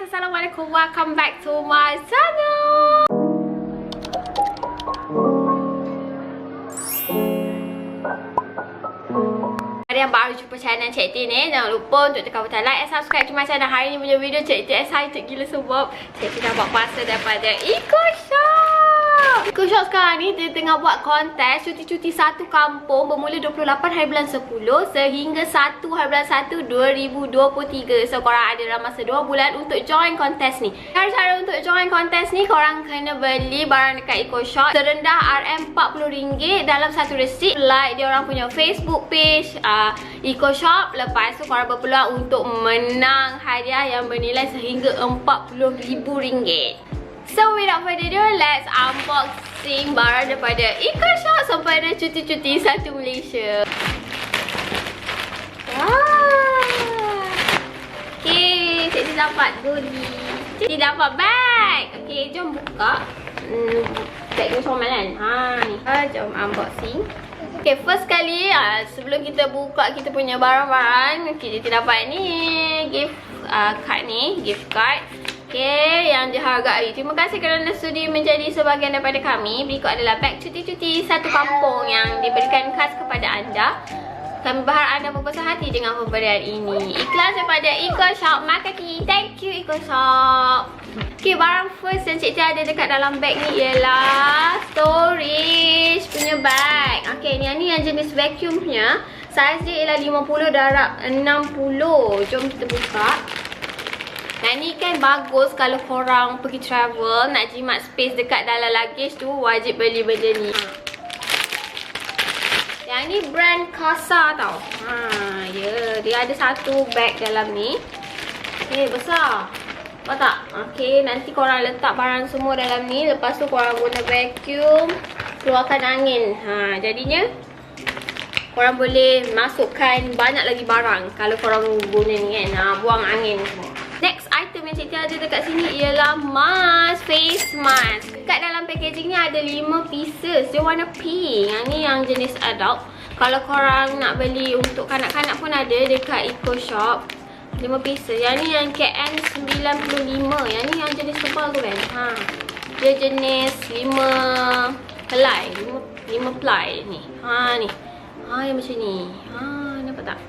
Assalamualaikum, welcome back to my channel. Ada yang baru jumpa channel Cikti ni, jangan lupa untuk tekan butang like and subscribe to my channel. Hari ni punya video Cikti excited gila sebab Cikti dah buat parcel daripada Ecoshop. Ecoshop sekarang ni dia tengah buat kontes cuti-cuti satu kampung bermula 28 hari bulan 10 sehingga 1 hari bulan 1 2023. So korang ada dalam masa 2 bulan untuk join kontes ni. Cara untuk join kontes ni, korang kena beli barang dekat Ecoshop serendah RM40 dalam satu resit. Like dia orang punya Facebook page Ecoshop. Lepas tu korang berpeluang untuk menang hadiah yang bernilai sehingga RM40,000. So without further ado, let's unboxing barang daripada Ecoshop sampai ada cuti-cuti satu Malaysia. Wah. Okay, Cikti dapat goli. Cikti dapat bag. Okay, jom buka. Bag ni comel kan? Ni. Jom unboxing. Okay, first kali sebelum kita buka kita punya barang-barang, okay, Cikti dapat ni gift card ni, gift card. Okay, yang dihargai. Terima kasih kerana sudi menjadi sebahagian daripada kami. Berikut adalah beg cuti-cuti satu kampung yang diberikan khas kepada anda. Kami berharap anda berbesar hati dengan pemberian ini. Ikhlas daripada Ecoshop. Makasih. Thank you Ecoshop. Okay, barang first yang Cikti ada dekat dalam beg ni ialah storage punya bag. Okay, ni yang jenis vacuum punya. Saiz dia ialah 50 darab 60. Jom kita buka. Dan ni kan bagus kalau korang pergi travel, nak jimat space dekat dalam luggage tu, wajib beli benda ni. Yang ni brand Casa tau. Dia ada satu bag dalam ni. Okay, besar. Nampak tak? Okay, nanti korang letak barang semua dalam ni. Lepas tu korang guna vacuum, keluarkan angin. Jadinya korang boleh masukkan banyak lagi barang kalau korang guna ni kan. Buang angin semua. Next item yang Cikti ada dekat sini ialah mask, face mask. Dekat dalam packaging ni ada 5 pieces. Dia warna pink. Yang ni yang jenis adult. Kalau korang nak beli untuk kanak-kanak pun ada dekat Ecoshop. 5 pieces. Yang ni yang KN95. Yang ni yang jenis tebal tu kan. Dia jenis 5 helai. 5 ply ni. Ni. Yang macam ni. Nampak tak?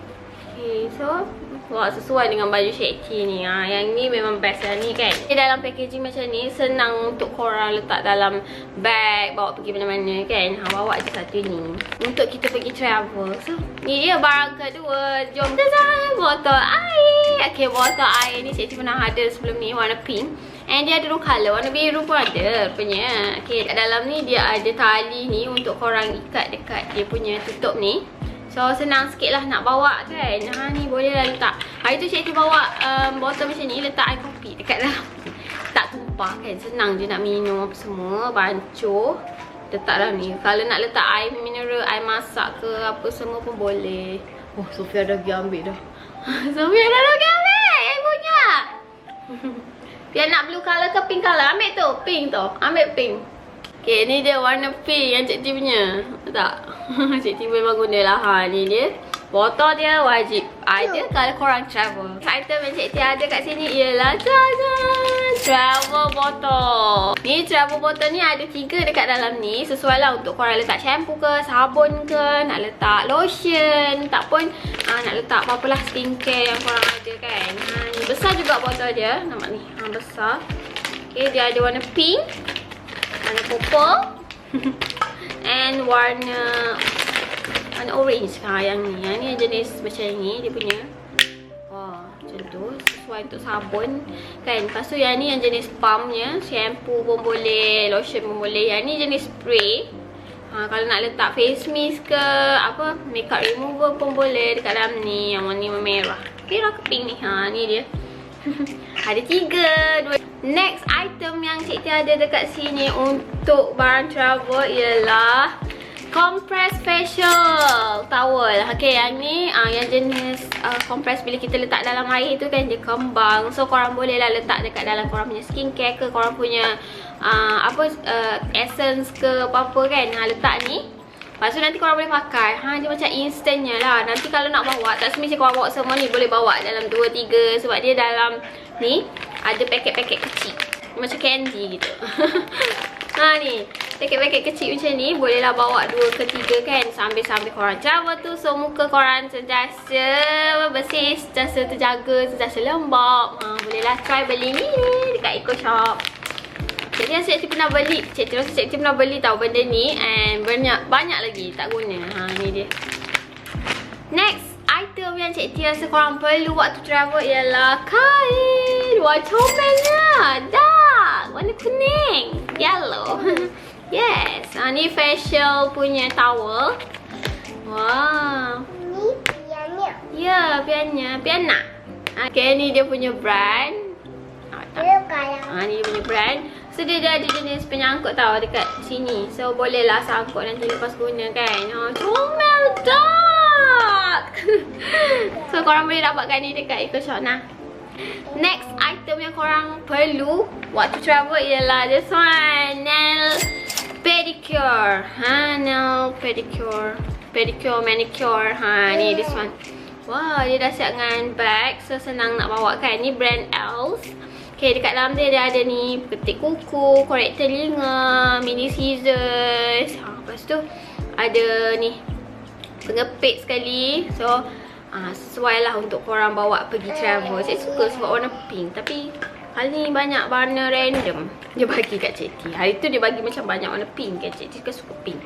Okay, so sesuai dengan baju Cikti ni. Yang ni memang best lah ni kan. Dia dalam packaging macam ni, senang untuk korang letak dalam bag, bawa pergi mana-mana kan. Bawa je satu ni untuk kita pergi travel. So ni dia barang kedua. Jom kita botol air. Okay, botol air ni Cikti pernah ada sebelum ni, warna pink. And dia ada 2 colour, warna biru pun ada rupanya. Okay, kat dalam ni dia ada tali ni untuk korang ikat dekat dia punya tutup ni. So senang sikit lah nak bawa kan. Ni boleh lah letak. Hari tu Cikti bawa botol macam ni, letak air kopi dekat dalam. Tak tumpah kan. Senang je nak minum apa semua. Bancuh. Letak dalam ni. Kalau nak letak air mineral, air masak ke apa semua pun boleh. Oh, Sofia dah pergi ambil dah. Sofia dah pergi ambil yang punya. Dia nak blue colour ke pink colour? Ambil tu. Pink tu. Ambil pink. Okay, ni dia warna pink yang Cikti punya. Tak? Cikti memang guna lah. Ni dia. Botol dia wajib ada kalau korang travel. Item yang Cikti ada kat sini ialah travel botol. Ni travel botol ni ada 3 dekat dalam ni. Sesuai lah untuk korang letak shampoo ke, sabun ke, nak letak lotion, tak pun nak letak apa-apalah skincare yang korang ada kan. Ni besar juga botol dia. Nampak ni. Besar. Okay, dia ada warna pink, warna purple and warna orange. Yang ni. Yang ni yang jenis macam ni dia punya. Macam tu. Sesuai untuk sabun kan. Lepas tu yang ni yang jenis pumpnya. Shampoo pun boleh, lotion pun boleh. Yang ni jenis spray. Kalau nak letak face mist ke apa, makeup remover pun boleh dekat dalam ni. Yang warna merah. Merah ke pink ni. Ni dia. Ada 3. Next item yang Cikti ada dekat sini untuk barang travel ialah compress facial towel. Okay, yang ni yang jenis compress bila kita letak dalam air tu kan dia kembang. So korang boleh lah letak dekat dalam korang punya skincare ke, korang punya essence ke apa-apa kan. Letak ni. Lepas tu nanti korang boleh pakai. Dia macam instantnya lah. Nanti kalau nak bawa, tak semestinya korang bawa semua ni. Boleh bawa dalam 2-3 sebab dia dalam ni ada paket-paket kecil. Macam candy gitu. Ni. Paket-paket kecil macam ni. Bolehlah bawa 2 ke 3 kan. Sambil-sambil korang travel tu. So muka korang sentiasa bersih, sentiasa terjaga, sentiasa lembab. Bolehlah try beli ni dekat Ecoshop. Cikti rasa Cikti pernah beli. Cikti pernah beli tau benda ni. And banyak lagi tak guna. Ni dia. Next item yang Cikti rasa korang perlu waktu travel ialah kain. Wah, comelnya. Dark. Warna kuning. Yellow. Yes. Ni facial punya towel. Wah. Ni pianya. Ya, piana. Okay, ni dia punya brand. Dia kayak. Ni dia punya brand. So dia ada jenis penyangkut tau dekat sini. So bolehlah sangkut nanti lepas guna kan. Comel dark. So korang boleh dapatkan ni dekat Ecoshop nah. Next item yang korang perlu waktu travel ialah this one. Nail pedicure. Nail pedicure. Pedicure, manicure. Ni this one. Wah, dia dah siap dengan bag. So senang nak bawa kan. Ni brand Els. Okay, dekat dalam dia ada ni petik kuku, korek telinga, mini scissors. Lepas tu ada ni pengepit sekali. So sesuai lah untuk korang bawa pergi travel. Saya suka sebab warna pink. Tapi kali ni banyak warna random dia bagi kat Cikti. Hari tu dia bagi macam banyak warna pink kan. Cikti suka pink.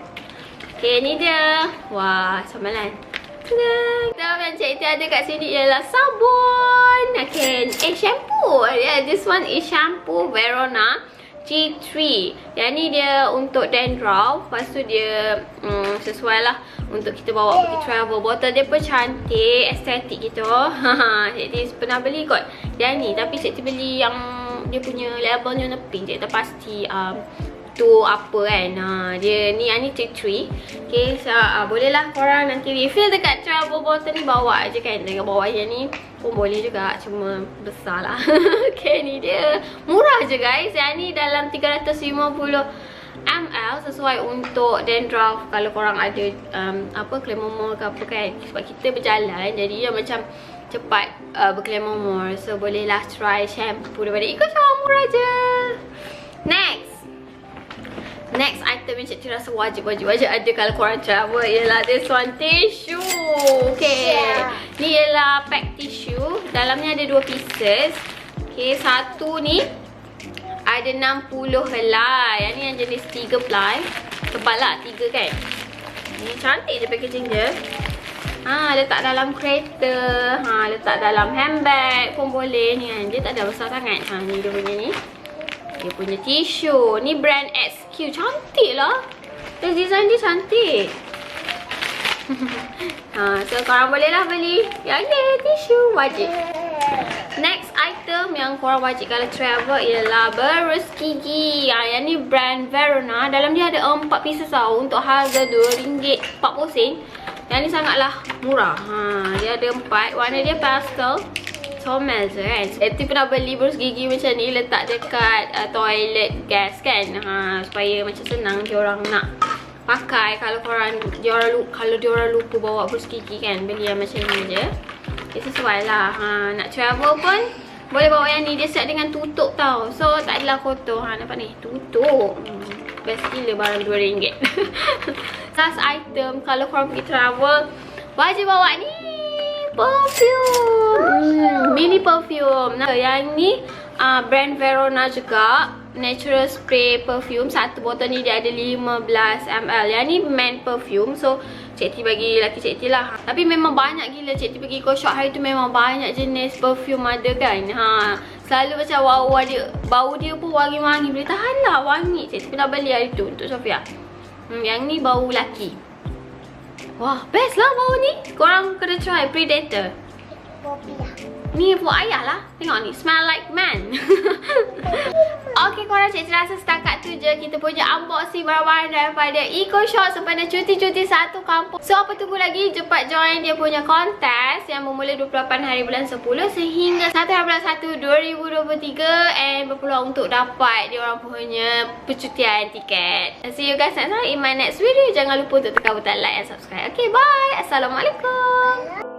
Okay, ni dia. Wah, samalan. Item yang Cikti ada kat sini ialah sabun. Okay, shampoo. This one is shampoo Verona G3. Yang ni dia untuk dandruff. Lepas tu dia sesuai lah untuk kita bawa pergi travel. Botol dia pun cantik, estetik gitu. Cikti pernah beli kot yang ni. Tapi Cikti beli yang dia punya labelnya warna pink. Cikti tak pasti tu apa kan. Dia ni yang ni Cikti. Okay, so bolehlah korang nanti refill dekat travel bottle ni, bawa aje kan. Dengan bawa yang ni pun boleh juga, cuma besar lah. Okay, ni dia murah je guys. Yang ni dalam 350 ml, sesuai untuk dandruff. Kalau korang ada clemomor ke apa kan. Sebab kita berjalan jadi dia macam cepat berclemomor. So bolehlah try shampoo daripada Ecoshop, murah je. Next item yang Cikti rasa wajib ada kalau korang travel ialah this one, tissue. Okay, ni ialah pack tissue. Dalamnya ada 2 pieces. Okay, satu ni ada 60 helai. Yang ni yang jenis 3 ply. Tebal lah 3 kan. Ni cantik je packaging dia. Letak dalam kereta, letak dalam handbag pun boleh ni kan. Dia tak ada besar sangat. Ni dia punya ni. Dia punya tisu. Ni brand XQ. Cantik lah. Design dia cantik. So korang bolehlah beli yang ni, tisu. Wajib. Next item yang korang wajib kalau travel ialah berus gigi. Yang ni brand Verona. Dalam dia ada 4 pieces tau. Untuk harga RM2.40. Yang ni sangatlah murah. Dia ada 4. Warna dia pastel. Comel je kan. Cikti pernah beli berus gigi macam ni, letak dekat toilet gas kan. Supaya macam senang diorang nak pakai. Kalau diorang lupa bawa berus gigi kan, beli yang macam ni je. Dia sesuai lah. Nak travel pun boleh bawa yang ni. Dia siap dengan tutup tau. So tak adalah kotor. Nampak ni, tutup. Best gila barang RM2. Last item kalau korang pergi travel, wajib bawa ni, perfume. Mini perfume. Yang ni brand Verona juga. Natural spray perfume. Satu botol ni dia ada 15 ml. Yang ni man perfume. So Cikti bagi lelaki Cikti lah. Tapi memang banyak gila. Cikti pergi Ecoshop hari tu memang banyak jenis perfume ada kan. Selalu macam bau dia pun wangi-wangi. Boleh tahan lah wangi. Cikti pernah beli hari tu untuk Sofia. Yang ni bau lelaki. Wah, best lah bau ni. Korang kena try Predator. Ni buat ayah lah. Tengok ni, smell like man. Okay korang, Cikti rasa setakat tu je kita punya unboxing barang-barang daripada Ecoshop sempena cuti-cuti satu kampung. So apa tunggu lagi, cepat join dia punya kontes yang bermula 28 hari bulan 10 sehingga 1 bulan 1 2023 and berpeluang untuk dapat dia orang punya percutian tiket. See you guys next time in my next video. Jangan lupa untuk tekan butang like and subscribe. Okay, bye. Assalamualaikum.